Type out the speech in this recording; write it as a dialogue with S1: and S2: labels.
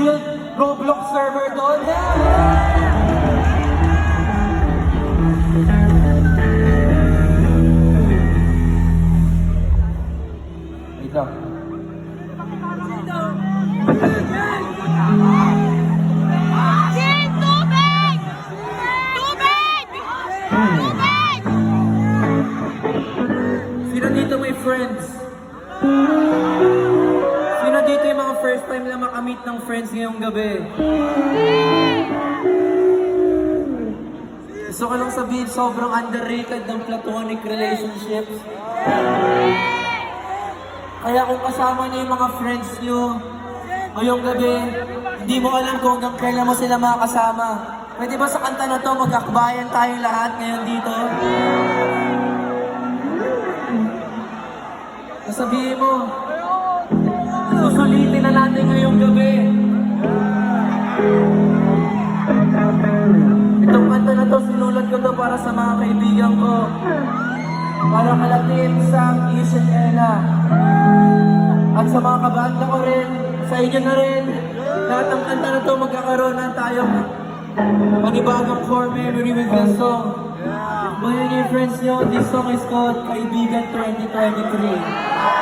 S1: build Roblox server doon. Wait lang.
S2: Jin, tubig! Tubig! Tubig!
S1: Sino dito may friends? Sino dito yung mga first time lang makamit ng friends ngayong gabi? Gusto ko lang sabihin, sobrang underrated ng platonic relationships. Kaya kung kasama niyo yung mga friends niyo ngayong gabi, hindi mo alam kung hanggang kailan mo sila makakasama. Pwede ba sa kanta na to, magkakbayan tayong lahat ngayon dito? Sasabihin mo, susulitin na natin ngayong gabi. Itong kanta na to, sinulat ko to para sa mga kaibigan ko. Para malapit sa Ish and Ella. At sa mga kabanda ko rin, sa inyo na rin. Lahat ng kanta na to, magkakaroon na tayong panibagong core memory with this song. Bayan niyo yung friends nyo, this song is called Kaibigan 2023.